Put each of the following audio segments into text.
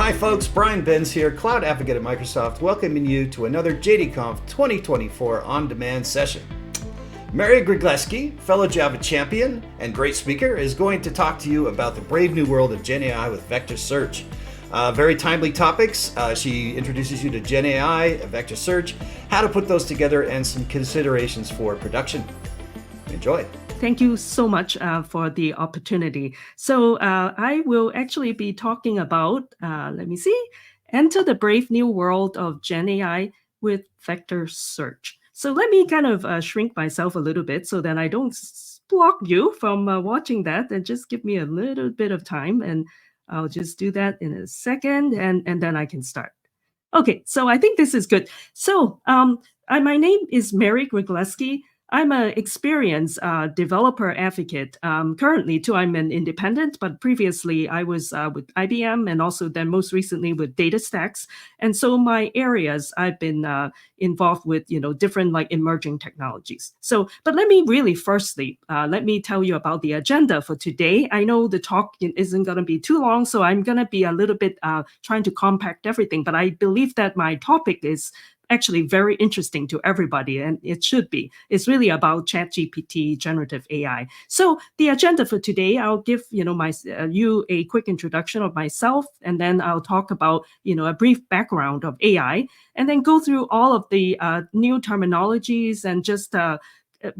Hi folks, Brian Benz here, Cloud Advocate at Microsoft, welcoming you to another JDConf 2024 on-demand session. Mary Grygleski, fellow Java champion and great speaker, is going to talk to you about the brave new world of GenAI with vector search. Very timely topics. She introduces you to GenAI, vector search, how to put those together, and some considerations for production. Enjoy. Thank you so much for the opportunity. So I will actually be talking about, enter the brave new world of GenAI with vector search. So let me kind of shrink myself a little bit so that I don't block you from watching that, and just give me a little bit of time, and I'll just do that in a second, and then I can start. Okay, so I think this is good. So my name is Mary Grygleski. I'm an experienced developer advocate. Currently, too, I'm an independent, but previously I was with IBM, and also then most recently with DataStax. And so my areas, I've been involved with, different like emerging technologies. So, but let me really firstly, let me tell you about the agenda for today. I know the talk isn't going to be too long, so I'm going to be a little bit trying to compact everything, but I believe that my topic is actually very interesting to everybody, and it should be. It's really about ChatGPT, generative AI. So the agenda for today, I'll give you a quick introduction of myself, and then I'll talk about a brief background of AI, and then go through all of the new terminologies, and just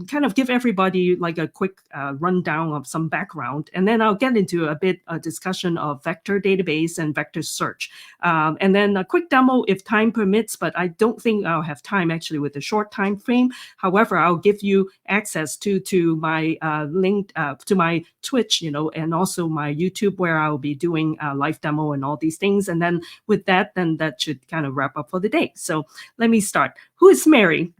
kind of give everybody like a quick rundown of some background, and then I'll get into a discussion of vector database and vector search, and then a quick demo if time permits, but I don't think I'll have time actually with a short time frame. However, I'll give you access to my link to my Twitch, and also my YouTube, where I'll be doing a live demo and all these things. And then with that, then that should kind of wrap up for the day. So let me start. Who is Mary?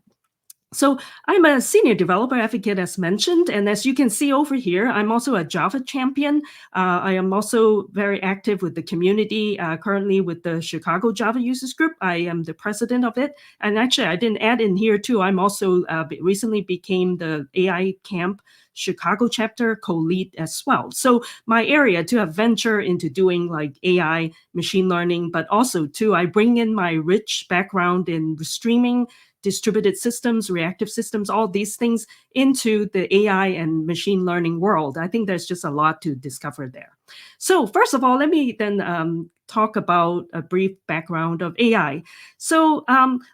So I'm a senior developer advocate, as mentioned, and as you can see over here, I'm also a Java champion. I am also very active with the community, currently with the Chicago Java Users Group. I am the president of it, and actually I didn't add in here too, I'm also recently became the AI Camp Chicago chapter co-lead as well. So my area to have venture into doing like AI, machine learning, but also too, I bring in my rich background in streaming, distributed systems, reactive systems, all these things into the AI and machine learning world. I think there's just a lot to discover there. So first of all, let me then talk about a brief background of AI. So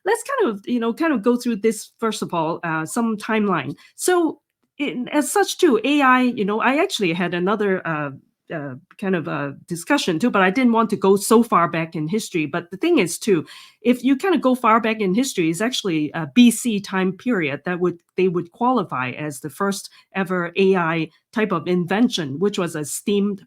let's kind of go through this first of all, some timeline. So as such too, AI, I actually had another kind of a discussion too, but I didn't want to go so far back in history. But the thing is too, if you kind of go far back in history, it's actually a BC time period that they would qualify as the first ever AI type of invention, which was a steam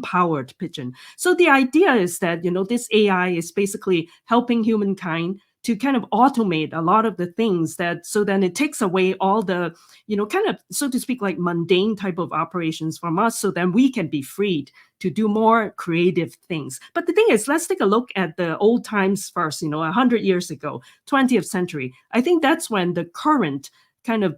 powered pigeon. So the idea is that, this AI is basically helping humankind to kind of automate a lot of the things so then it takes away all the, kind of, so to speak, like mundane type of operations from us, so then we can be freed to do more creative things. But the thing is, let's take a look at the old times first, 100 years ago, 20th century. I think that's when the current kind of,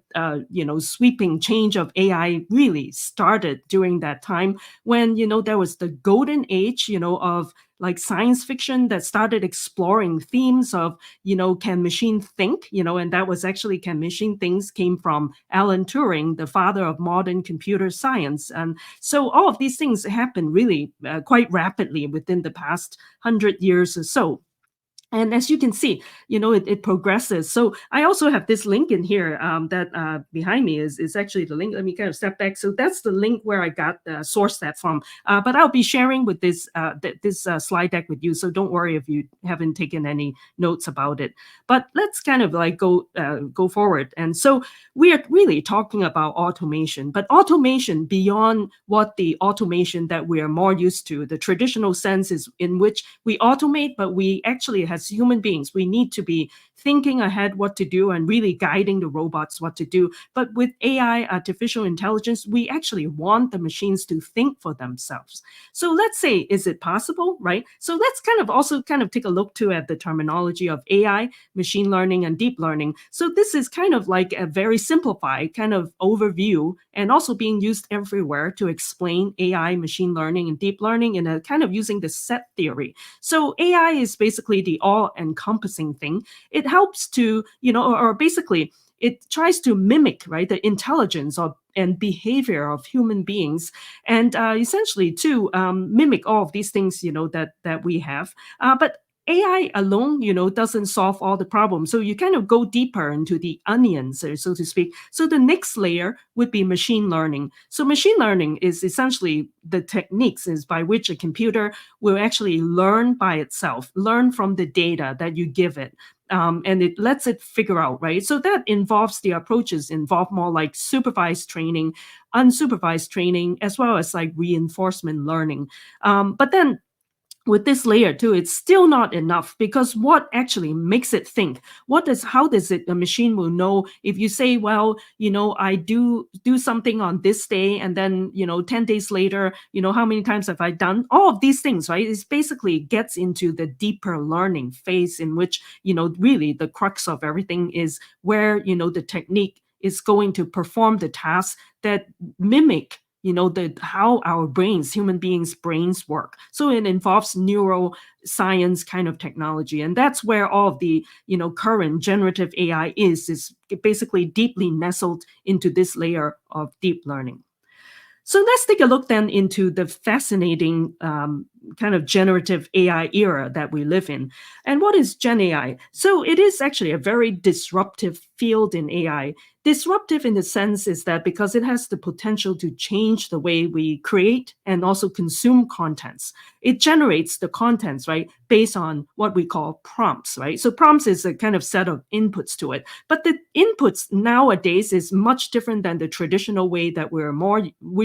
sweeping change of AI really started during that time when, there was the golden age, of like science fiction that started exploring themes of, can machine think, and that was actually can machine things came from Alan Turing, the father of modern computer science. And so all of these things happened really quite rapidly within the past 100 years or so. And as you can see, it progresses. So I also have this link in here that behind me is actually the link. Let me kind of step back. So that's the link where I got sourced that from. But I'll be sharing with this slide deck with you. So don't worry if you haven't taken any notes about it. But let's kind of like go forward. And so we are really talking about automation, but automation beyond what the automation that we are more used to. The traditional sense is in which we automate, but we actually, as human beings, we need to be thinking ahead what to do and really guiding the robots what to do. But with AI, artificial intelligence, we actually want the machines to think for themselves. So let's say, is it possible, right? So let's also take a look too at the terminology of AI, machine learning, and deep learning. So this is kind of like a very simplified kind of overview, and also being used everywhere to explain AI, machine learning, and deep learning in a kind of using the set theory. So AI is basically the all-encompassing thing. It helps to, or basically it tries to mimic, right, the intelligence and behavior of human beings, and essentially to mimic all of these things, that we have. But AI alone, doesn't solve all the problems. So you kind of go deeper into the onions, so to speak. So the next layer would be machine learning. So machine learning is essentially the techniques is by which a computer will actually learn by itself, learn from the data that you give it. And it lets it figure out, right? So that involves the approaches involve more like supervised training, unsupervised training, as well as like reinforcement learning. But then with this layer too, it's still not enough, because what actually makes it think? How does it, the machine will know if you say, well, I do something on this day, and then 10 days later, how many times have I done all of these things, right? It basically gets into the deeper learning phase, in which really the crux of everything is where the technique is going to perform the tasks that mimic how our human beings brains work. So it involves neuroscience kind of technology, and that's where all of the current generative AI is basically deeply nestled into this layer of deep learning. So let's take a look then into the fascinating kind of generative AI era that we live in. And what is Gen AI? So it is actually a very disruptive field in AI. Disruptive in the sense is that because it has the potential to change the way we create and also consume contents. It generates the contents, right, based on what we call prompts, right? So prompts is a kind of set of inputs to it. But the inputs nowadays is much different than the traditional way that we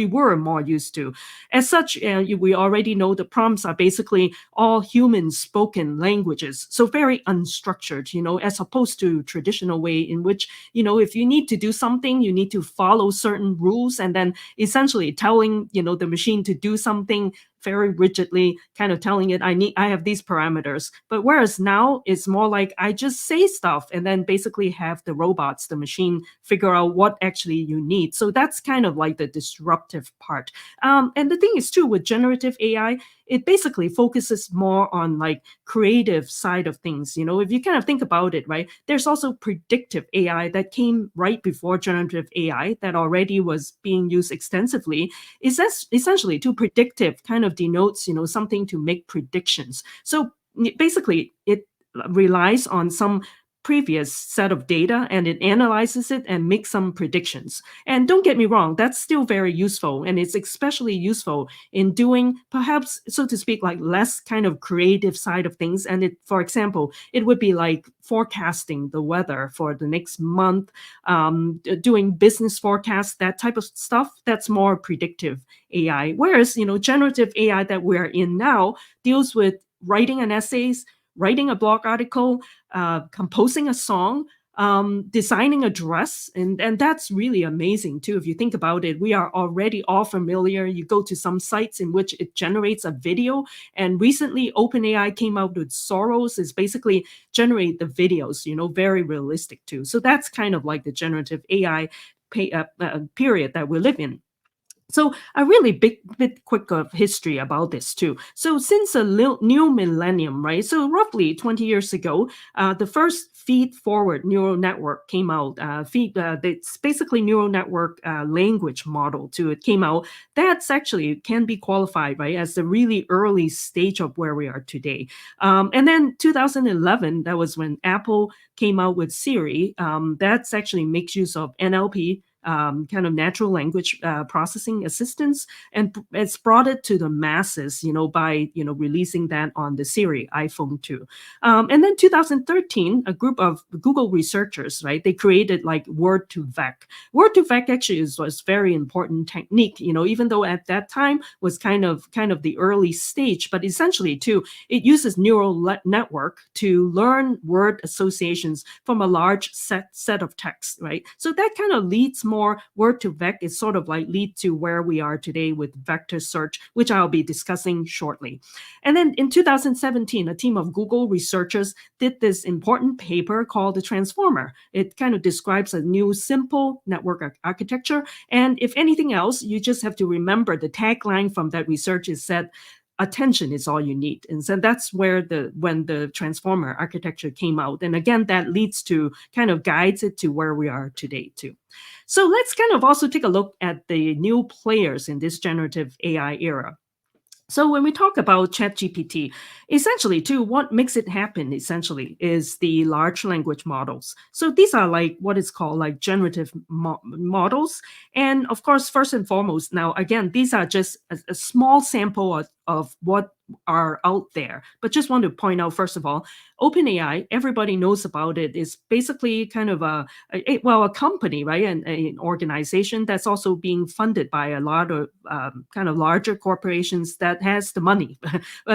were more used to. As such, we already know the prompts are basically all human spoken languages, so very unstructured, as opposed to traditional way in which, if you need to do something, you need to follow certain rules, and then essentially telling, the machine to do something very rigidly, kind of telling it, I have these parameters. But whereas now it's more like I just say stuff and then basically have the robots, the machine, figure out what actually you need. So that's kind of like the disruptive part. And the thing is too, with generative AI, it basically focuses more on like creative side of things. If you kind of think about it, right, there's also predictive AI that came right before generative AI that already was being used extensively. Is essentially to predictive kind of denotes, something to make predictions. So basically it relies on some previous set of data, and it analyzes it and makes some predictions. And don't get me wrong, that's still very useful, and it's especially useful in doing perhaps, so to speak, like less kind of creative side of things. And for example, it would be like forecasting the weather for the next month, doing business forecasts, that type of stuff. That's more predictive AI. Whereas generative AI that we're in now deals with writing an essays, writing a blog article, composing a song, designing a dress. And that's really amazing too. If you think about it, we are already all familiar. You go to some sites in which it generates a video. And recently OpenAI came out with Soros, is basically generate the videos, very realistic too. So that's kind of like the generative AI period that we live in. So a really bit quick of history about this too. So since the new millennium, right? So roughly 20 years ago, the first feed-forward neural network came out. It's basically neural network language model too. It came out. That's actually can be qualified, right, as the really early stage of where we are today. And then 2011, that was when Apple came out with Siri. That's actually makes use of NLP, kind of natural language processing assistance, and it's brought it to the masses, by releasing that on the Siri iPhone 2. And then 2013, a group of Google researchers, right, they created like word to vec. Word to vec actually was very important technique, even though at that time was kind of the early stage, but essentially too, it uses neural network to learn word associations from a large set of text, right? So that kind of leads more word to vec is sort of like lead to where we are today with vector search, which I'll be discussing shortly. And then in 2017, a team of Google researchers did this important paper called the Transformer. It kind of describes a new simple network architecture. And if anything else, you just have to remember the tagline from that research is said, attention is all you need. And so that's where when the transformer architecture came out. And again, that leads to kind of guides it to where we are today too. So let's kind of also take a look at the new players in this generative AI era. So when we talk about ChatGPT, essentially too, what makes it happen essentially is the large language models. So these are like what is called like generative models. And of course, first and foremost, now again, these are just a small sample of what are out there. But just want to point out, first of all, OpenAI, everybody knows about it, is basically kind of a company, right? An organization that's also being funded by a lot of kind of larger corporations that has the money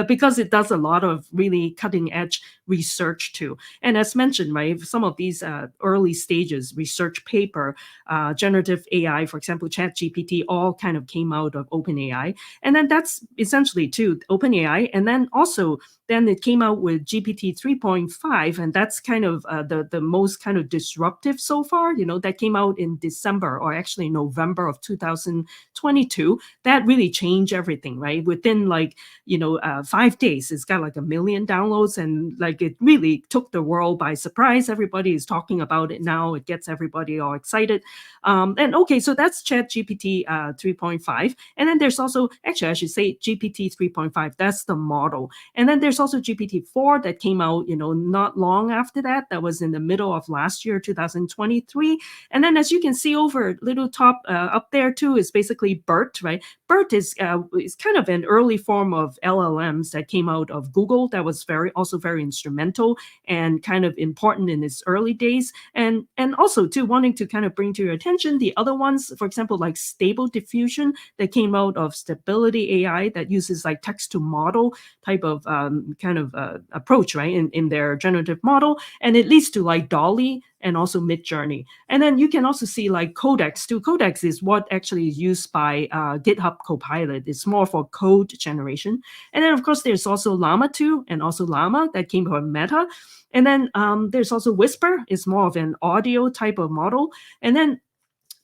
because it does a lot of really cutting edge research too. And as mentioned, right, some of these early stages research paper, generative AI, for example, ChatGPT, all kind of came out of OpenAI. And then that's essentially too OpenAI. And then also then it came out with GPT 3.5, and that's kind of the most kind of disruptive so far. That came out in December, or actually November of 2022. That really changed everything, right? Within 5 days, it's got like 1 million downloads, and like it really took the world by surprise. Everybody is talking about it now. It gets everybody all excited. And okay, so that's ChatGPT 3.5, and then there's also actually I should say GPT 3.5. That's the model, and then there's also GPT-4 that came out, not long after that. That was in the middle of last year, 2023. And then as you can see over little top up there too is basically BERT, right? BERT is kind of an early form of LLMs that came out of Google that was also very instrumental and kind of important in its early days. And also too, wanting to kind of bring to your attention the other ones, for example, like Stable Diffusion that came out of Stability AI that uses like text to model type of kind of approach, right, in their generative model, and it leads to like Dolly and also Midjourney. And then you can also see like Codex too. Codex is what actually is used by GitHub Copilot. It's more for code generation. And then of course there's also Llama 2 and also Llama that came from Meta. And then there's also Whisper. It's more of an audio type of model. And then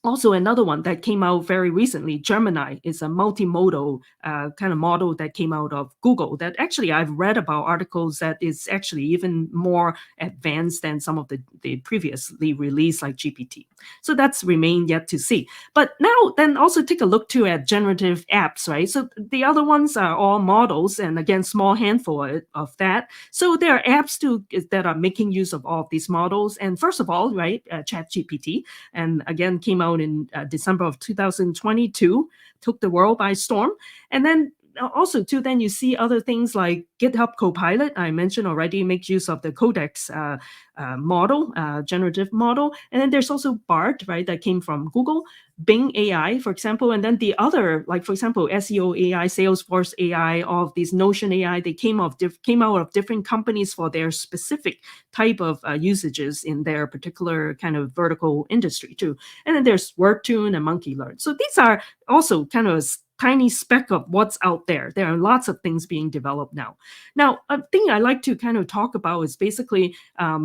also another one that came out very recently, Gemini, is a multimodal kind of model that came out of Google that actually I've read about articles that is actually even more advanced than some of the previously released like GPT. So that's remained yet to see. But now then also take a look too at generative apps, right? So the other ones are all models, and again, small handful of that. So there are apps too that are making use of all of these models. And first of all, right, ChatGPT, and again came out in December of 2022, took the world by storm. And then also too, then you see other things like GitHub Copilot, I mentioned already, makes use of the Codex model, generative model. And then there's also BART, right, that came from Google, Bing AI, for example. And then the other, like for example, SEO AI, Salesforce AI, all of these Notion AI, they came out of different companies for their specific type of usages in their particular kind of vertical industry too. And then there's WordTune and Monkey Learn. So these are also kind of tiny speck of what's out there. There are lots of things being developed now. Now, a thing I like to kind of talk about is basically,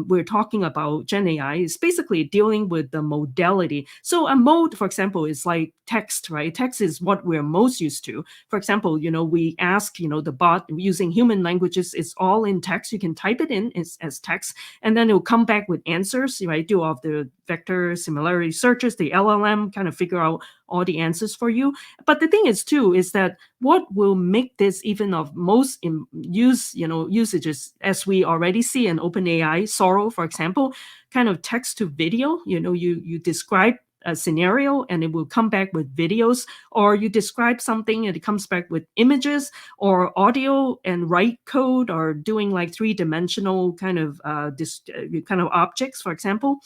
we're talking about Gen AI, is basically dealing with the modality. So a mode, for example, is like text, right? Text is what we're most used to. For example, we ask, the bot using human languages, it's all in text. You can type it in as text, and then it will come back with answers, right? Do all the vector similarity searches, the LLM kind of figure out all the answers for you. But the thing is too, is that what will make this even of most usages, as we already see in OpenAI, Sora, for example, kind of text to video, you describe a scenario and it will come back with videos, or you describe something and it comes back with images or audio and write code, or doing like three-dimensional kind of kind of objects, for example.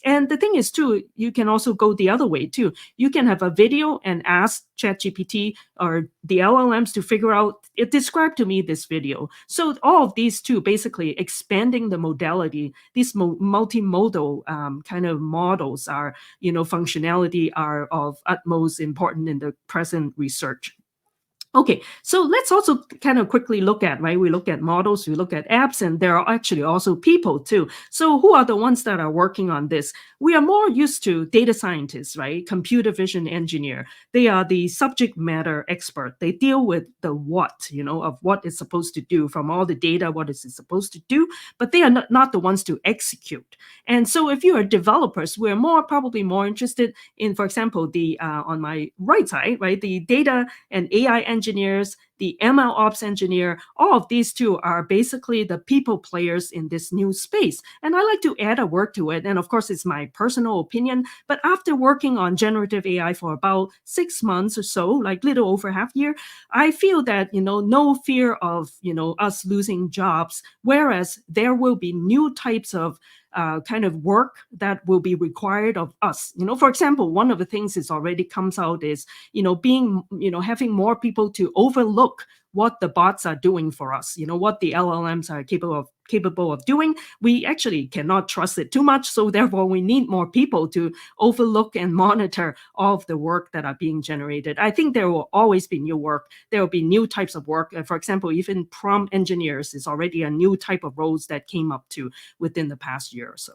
And the thing is too, you can also go the other way too. You can have a video and ask ChatGPT or the LLMs to figure out, describe to me this video. So all of these two basically expanding the modality, these multimodal kind of models are, functionality are of utmost importance in the present research. Okay, so let's also kind of quickly look at, right? We look at models, we look at apps, and there are actually also people too. So who are the ones that are working on this? We are more used to data scientists, right? Computer vision engineer. They are the subject matter expert. They deal with the what, of what it's supposed to do from all the data, what is it supposed to do, but they are not the ones to execute. And so if you are developers, we're probably more interested in, for example, the on my right side, right, the data and AI engineers, the ML ops engineer, all of these two are basically the people players in this new space. And I like to add a word to it. And of course, it's my personal opinion. But after working on generative AI for about 6 months or so, like little over half year, I feel that, no fear of, us losing jobs, whereas there will be new types of kind of work that will be required of us. For example, one of the things that already comes out is, having more people to overlook what the bots are doing for us, what the LLMs are capable of doing. We actually cannot trust it too much. So therefore, we need more people to overlook and monitor all of the work that are being generated. I think there will always be new work. There will be new types of work. For example, even prompt engineers is already a new type of roles that came up to within the past year or so.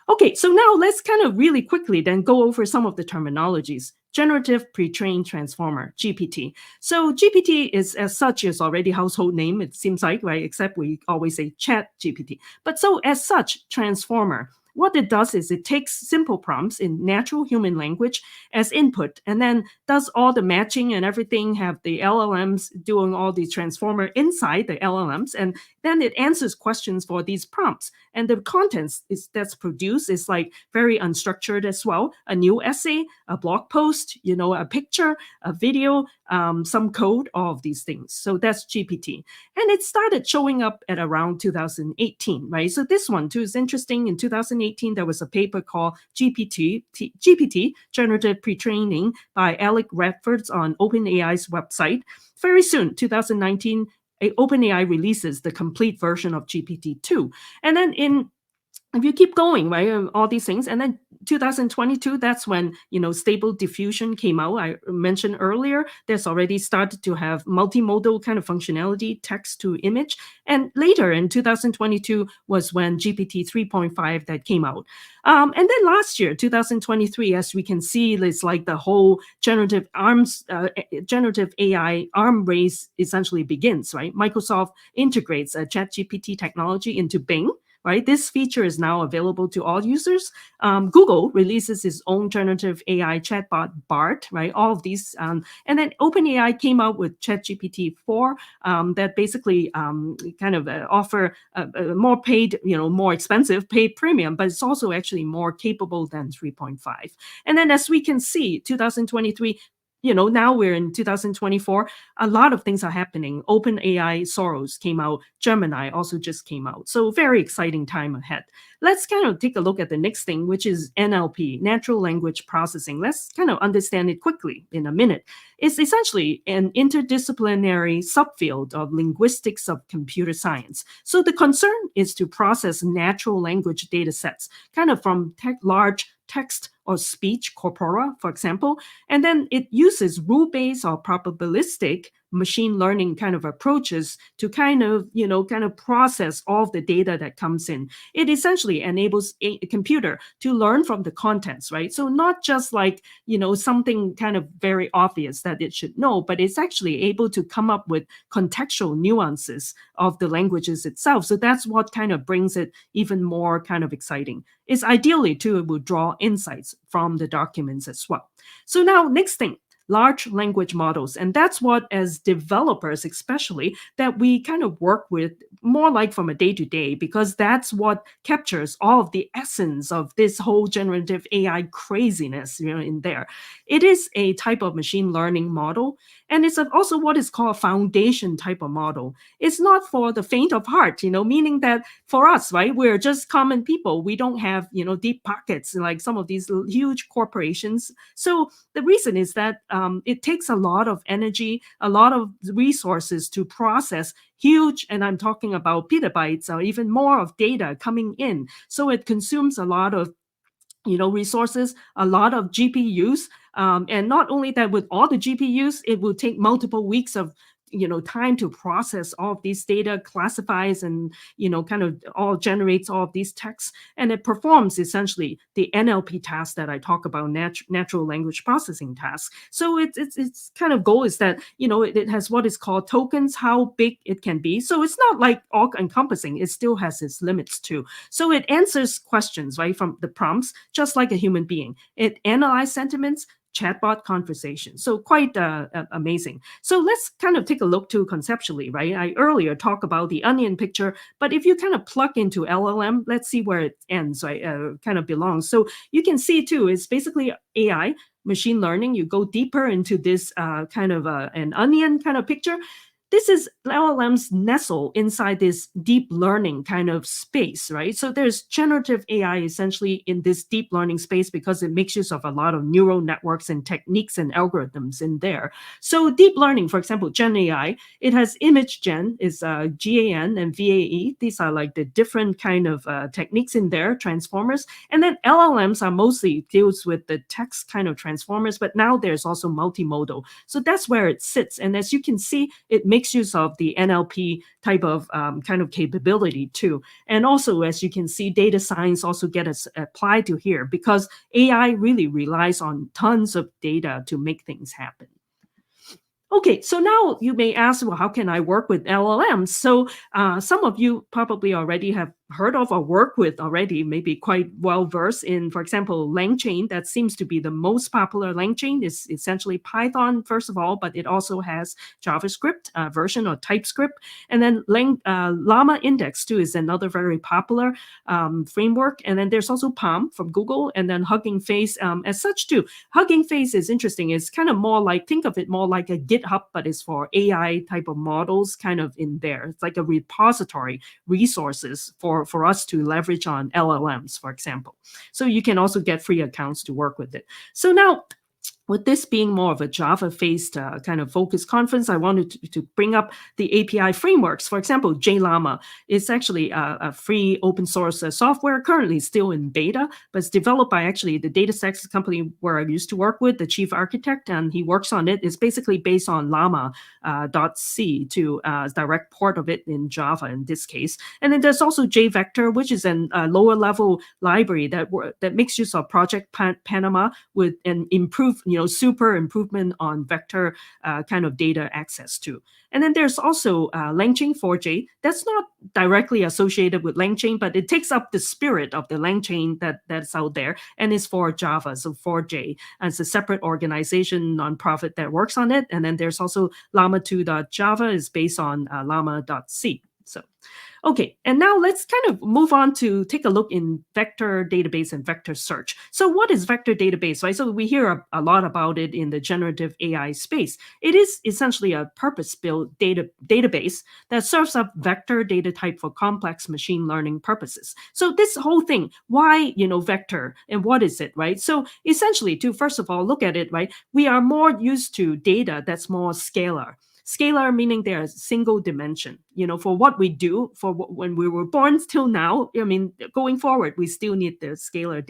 Okay, so now let's kind of really quickly then go over some of the terminologies. Generative Pre-trained Transformer, GPT. So GPT is, as such, is already household name, it seems like, right? Except we always say ChatGPT. But so as such, transformer, what it does is it takes simple prompts in natural human language as input, and then does all the matching and everything, have the LLMs doing all the transformer inside the LLMs, and then it answers questions for these prompts. And the contents that's produced is like very unstructured as well. A new essay, a blog post, a picture, a video, some code, all of these things. So that's GPT. And it started showing up at around 2018, right? So this one too is interesting. In 2018, there was a paper called GPT, Generative Pre-training, by Alec Radfords on OpenAI's website. Very soon, 2019, OpenAI releases the complete version of GPT-2. And then if you keep going, right, all these things, and then 2022, that's when, Stable Diffusion came out. I mentioned earlier, there's already started to have multimodal kind of functionality, text to image. And later in 2022 was when GPT 3.5 that came out. And then last year, 2023, as we can see, it's like the whole generative AI arm race essentially begins, right? Microsoft integrates a ChatGPT technology into Bing. Right, this feature is now available to all users. Google releases its own generative AI chatbot, Bart, right? All of these. And then OpenAI came out with ChatGPT 4 that basically kind of offer a more paid, more expensive paid premium, but it's also actually more capable than 3.5. And then as we can see, 2023, now we're in 2024. A lot of things are happening. OpenAI Soros came out. Gemini also just came out. So very exciting time ahead. Let's kind of take a look at the next thing, which is NLP, natural language processing. Let's kind of understand it quickly in a minute. It's essentially an interdisciplinary subfield of linguistics of computer science. So the concern is to process natural language data sets, kind of from large text or speech corpora, for example, and then it uses rule-based or probabilistic machine learning kind of approaches to kind of process all of the data that comes in. It essentially enables a computer to learn from the contents, right? So not just like, something kind of very obvious that it should know, but it's actually able to come up with contextual nuances of the languages itself. So that's what kind of brings it even more kind of exciting. It's ideally too, it will draw insights from the documents as well. So now next thing, large language models. And that's what, as developers especially, that we kind of work with more like from a day to day, because that's what captures all of the essence of this whole generative AI craziness, in there. It is a type of machine learning model, and it's also what is called a foundation type of model. It's not for the faint of heart, meaning that for us, right, we're just common people. We don't have, deep pockets like some of these huge corporations. So the reason is that it takes a lot of energy, a lot of resources to process huge, and I'm talking about petabytes or even more of data coming in. So it consumes a lot of resources, a lot of GPUs. And not only that, with all the GPUs, it will take multiple weeks of time to process all of these data, classifies, and kind of all generates all of these texts, and it performs essentially the NLP task that I talk about, natural language processing tasks. So it's kind of goal is that it has what is called tokens, how big it can be. So it's not like all encompassing. It still has its limits too. So it answers questions right from the prompts, just like a human being. It analyzes sentiments, chatbot conversation. So quite amazing. So let's kind of take a look too conceptually, right? I earlier talked about the onion picture, but if you kind of plug into LLM, let's see where it ends, right? Kind of belongs. So you can see too, it's basically AI, machine learning. You go deeper into this kind of an onion kind of picture. This is LLMs nestle inside this deep learning kind of space, right? So there's generative AI essentially in this deep learning space because it makes use of a lot of neural networks and techniques and algorithms in there. So deep learning, for example, GenAI, it has image gen, is GAN and VAE. These are like the different kind of techniques in there, transformers. And then LLMs are mostly deals with the text kind of transformers, but now there's also multimodal. So that's where it sits. And as you can see, it makes use of the NLP type of kind of capability too. And also, as you can see, data science also gets applied to here because AI really relies on tons of data to make things happen. Okay, so now you may ask, well, how can I work with LLMs? So some of you probably already have heard of or work with already, maybe quite well versed in, for example, LangChain. That seems to be the most popular. LangChain is essentially Python, first of all, but it also has JavaScript version or TypeScript. And then Llama Index, too, is another very popular framework. And then there's also Palm from Google, and then Hugging Face as such, too. Hugging Face is interesting. It's kind of more like, think of it more like a GitHub, but it's for AI type of models kind of in there. It's like a repository, resources for us to leverage on LLMs, for example. So you can also get free accounts to work with it. So now, with this being more of a Java-based kind of focus conference, I wanted to bring up the API frameworks. For example, JLlama is actually a free open source software, currently still in beta, but it's developed by actually the DataStax company where I used to work with, the chief architect, and he works on it. It's basically based on llama.c to direct port of it in Java in this case. And then there's also JVector, which is a lower level library that makes use of Project Panama with an improved super improvement on vector kind of data access to. And then there's also LangChain 4J. That's not directly associated with LangChain, but it takes up the spirit of the LangChain that's out there, and it's for Java. So 4J, and it's a separate organization, nonprofit that works on it. And then there's also llama2.java is based on llama.c. So okay, and now let's kind of move on to take a look in vector database and vector search. So what is vector database, right? So we hear a lot about it in the generative AI space. It is essentially a purpose-built database that serves up vector data type for complex machine learning purposes. So this whole thing, why, vector and what is it, right? So essentially to first of all, look at it, right? We are more used to data that's more scalar. Scalar meaning they're single dimension. For what we do, for when we were born till now, going forward, we still need the scalar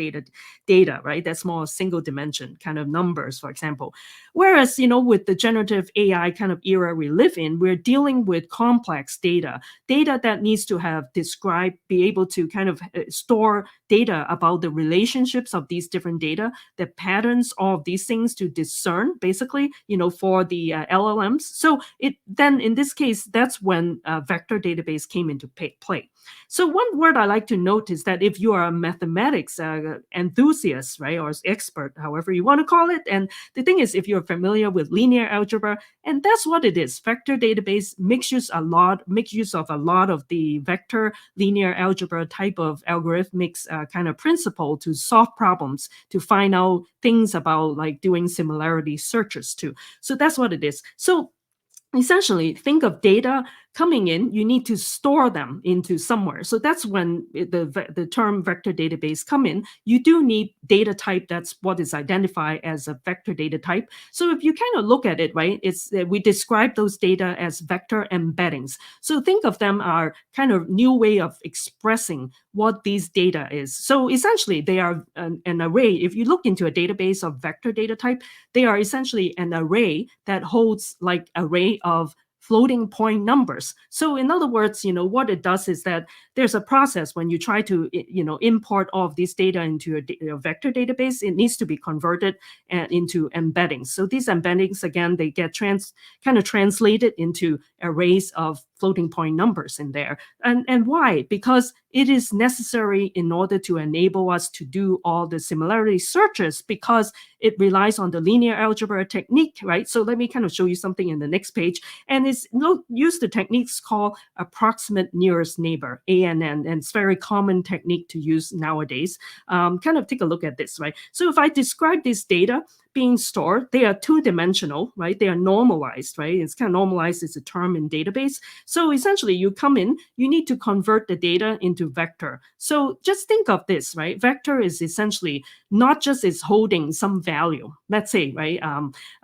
data, right? That's more single dimension kind of numbers, for example. Whereas, with the generative AI kind of era we live in, we're dealing with complex data that needs to have be able to kind of store data about the relationships of these different data, the patterns, all of these things to discern, basically, for the LLMs. So then in this case, that's when vector database came into play. So one word I like to note is that if you are a mathematics enthusiast, right, or expert, however you want to call it, and the thing is, if you're familiar with linear algebra, and that's what it is, vector database makes use of a lot of the vector linear algebra type of algorithmic kind of principle to solve problems, to find out things about like doing similarity searches too. So that's what it is. So essentially, think of data coming in, you need to store them into somewhere. So that's when the term vector database come in. You do need data type. That's what is identified as a vector data type. So if you kind of look at it, right, we describe those data as vector embeddings. So think of them are kind of new way of expressing what these data is. So essentially, they are an array. If you look into a database of vector data type, they are essentially an array that holds like array of floating point numbers. So in other words, what it does is that there's a process when you try to, import all of this data into a vector database, it needs to be converted into embeddings. So these embeddings, again, they get kind of translated into arrays of floating point numbers in there. And why? Because it is necessary in order to enable us to do all the similarity searches, because it relies on the linear algebra technique, right? So let me kind of show you something in the next page. And use the techniques called approximate nearest neighbor, ANN, and it's a very common technique to use nowadays. Kind of take a look at this, right? So if I describe this data being stored, they are two-dimensional, right? They are normalized, right? It's kind of normalized is a term in database. So essentially, you come in, you need to convert the data into vector. So just think of this, right? Vector is essentially not just is holding some value, let's say, right,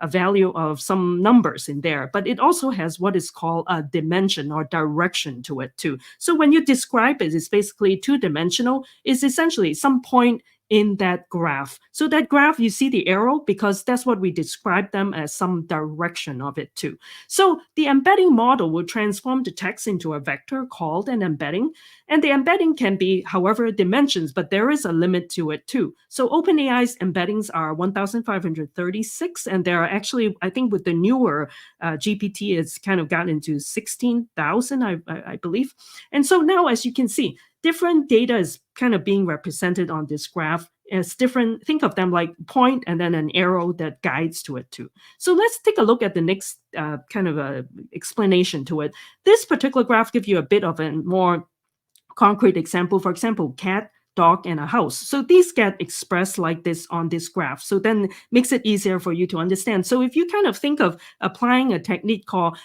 a value of some numbers in there, but it also has what is called a dimension or direction to it too. So when you describe it, it's basically two-dimensional. It's essentially some point in that graph. So that graph, you see the arrow, because that's what we describe them as, some direction of it too. So the embedding model will transform the text into a vector called an embedding. And the embedding can be however dimensions, but there is a limit to it too. So OpenAI's embeddings are 1,536, and there are actually, I think with the newer GPT, it's kind of gotten to 16,000, I believe. And so now, as you can see, different data is kind of being represented on this graph as different. Think of them like point and then an arrow that guides to it too. So let's take a look at the next kind of a explanation to it. This particular graph gives you a bit of a more concrete example. For example, cat, dog, and a house. So these get expressed like this on this graph. So then it makes it easier for you to understand. So if you kind of think of applying a technique called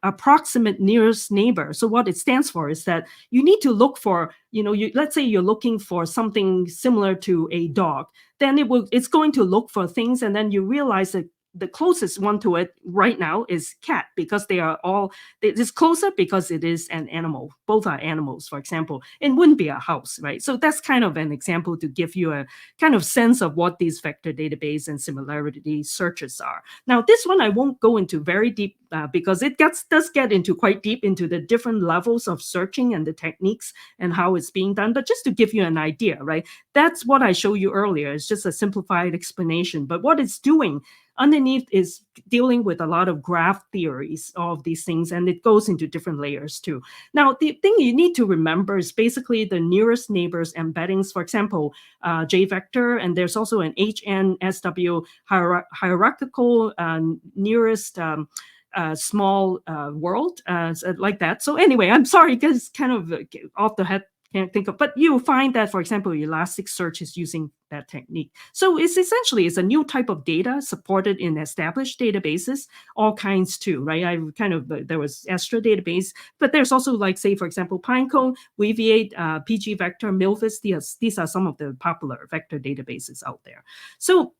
approximate nearest neighbor. So what it stands for is that you need to look for, let's say you're looking for something similar to a dog, then it's going to look for things, and then you realize that the closest one to it right now is cat, because it's closer because it is an animal. Both are animals, for example. It wouldn't be a house, right? So that's kind of an example to give you a kind of sense of what these vector database and similarity searches are. Now, this one I won't go into very deep because it does get into quite deep into the different levels of searching and the techniques and how it's being done. But just to give you an idea, right? That's what I showed you earlier. It's just a simplified explanation. But what it's doing underneath is dealing with a lot of graph theories of these things, and it goes into different layers too. Now, the thing you need to remember is basically the nearest neighbors embeddings. For example, J-vector, and there's also an HNSW hierarchical nearest small world, like that. So anyway, I'm sorry, because kind of off the head, can't think of, but you find that, for example, Elasticsearch is using that technique. So it's essentially a new type of data supported in established databases, all kinds too, right? There was Astra database, but there's also like, say, for example, Pinecone, Weaviate, PG Vector, Milvus. These are some of the popular vector databases out there. So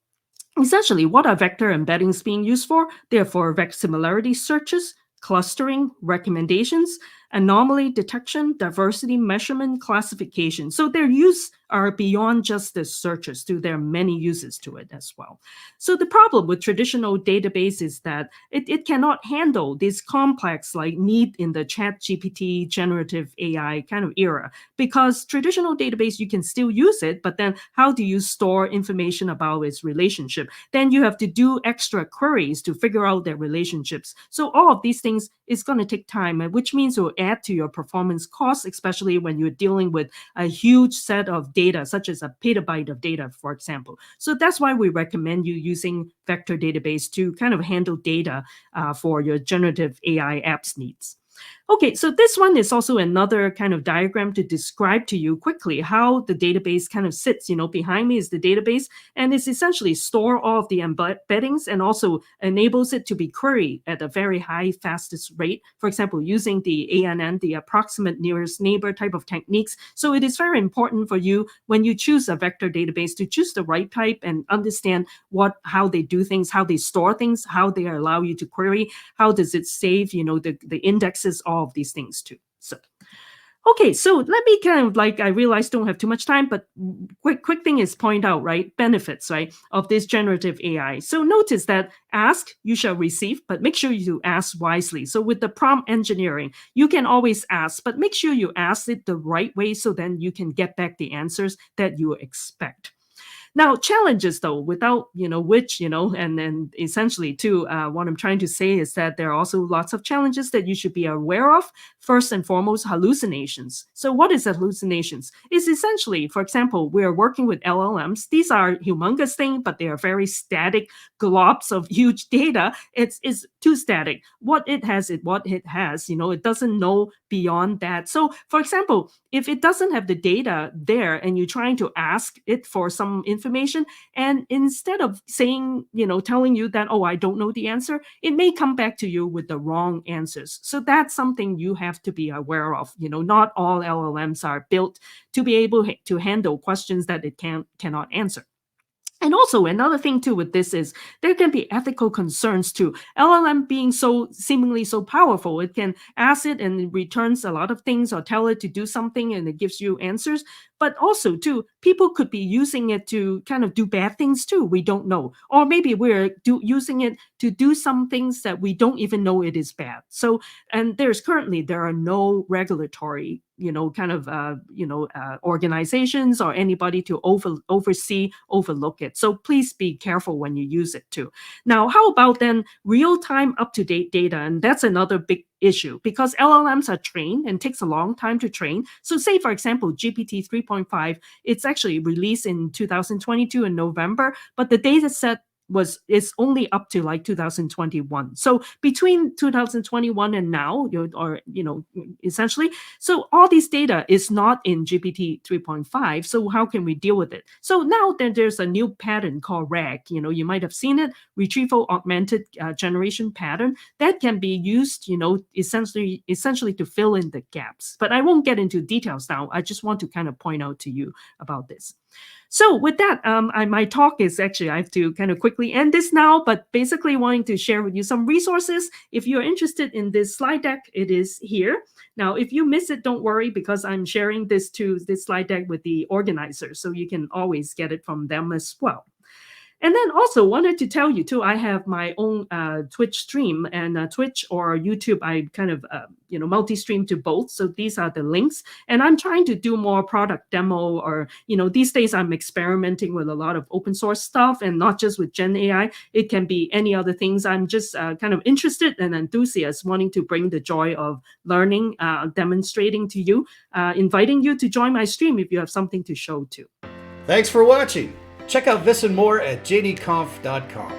essentially, what are vector embeddings being used for? They're for similarity searches, clustering, recommendations, anomaly detection, diversity measurement, classification. So their use are beyond just the searches, too. There are many uses to it as well. So the problem with traditional database is that it cannot handle this complex like need in the ChatGPT generative AI kind of era, because traditional database you can still use it, but then how do you store information about its relationship? Then you have to do extra queries to figure out their relationships. So all of these things is going to take time, which means it will add to your performance costs, especially when you're dealing with a huge set of data, such as a petabyte of data, for example. So that's why we recommend you using vector database to kind of handle data for your generative AI apps needs. Okay, so this one is also another kind of diagram to describe to you quickly how the database kind of sits. Behind me is the database, and it's essentially store all of the embeddings and also enables it to be queried at a very high, fastest rate. For example, using the ANN, the approximate nearest neighbor type of techniques. So it is very important for you when you choose a vector database to choose the right type and understand how they do things, how they store things, how they allow you to query, how does it save, the indexes, all of these things too. So okay, so let me kind of I realize don't have too much time, but quick thing is point out, right, benefits, right, of this generative AI. So notice that ask, you shall receive, but make sure you ask wisely. So with the prompt engineering, you can always ask, but make sure you ask it the right way so then you can get back the answers that you expect. Now, challenges though, without which and then essentially too, what I'm trying to say is that there are also lots of challenges that you should be aware of. First and foremost, hallucinations. So, what is hallucinations? It's essentially, for example, we are working with LLMs. These are humongous things, but they are very static globs of huge data. It's too static. What it has, it doesn't know beyond that. So, for example, if it doesn't have the data there and you're trying to ask it for some information, and instead of saying, telling you that, oh, I don't know the answer, it may come back to you with the wrong answers. So that's something you have to be aware of. Not all LLMs are built to be able to handle questions that it cannot answer. And also another thing too with this is there can be ethical concerns too. LLM being so seemingly so powerful, it can ask it and it returns a lot of things or tell it to do something and it gives you answers. But also too, people could be using it to kind of do bad things too. We don't know, or maybe we're using it to do some things that we don't even know it is bad. So, and there are no regulatory organizations or anybody to overlook it. So please be careful when you use it too. Now, how about then real-time up-to-date data? And that's another big issue because LLMs are trained and takes a long time to train. So say, for example, GPT 3.5, it's actually released in 2022 in November, but the data set is only up to 2021. So between 2021 and now, essentially, so all these data is not in GPT 3.5. So how can we deal with it? So now then there's a new pattern called RAG. You might have seen it, retrieval augmented generation pattern that can be used, essentially to fill in the gaps. But I won't get into details now. I just want to kind of point out to you about this. So with that, my talk is actually, I have to kind of quickly end this now, but basically wanting to share with you some resources. If you're interested in this slide deck, it is here. Now, if you miss it, don't worry, because I'm sharing this slide deck with the organizers, so you can always get it from them as well. And then also wanted to tell you too, I have my own Twitch stream, and Twitch or YouTube, I kind of multi-stream to both. So these are the links, and I'm trying to do more product demo, or these days I'm experimenting with a lot of open source stuff, and not just with Gen AI. It can be any other things. I'm just kind of interested and enthusiast, wanting to bring the joy of learning, demonstrating to you, inviting you to join my stream if you have something to show too. Thanks for watching. Check out this and more at jdconf.com.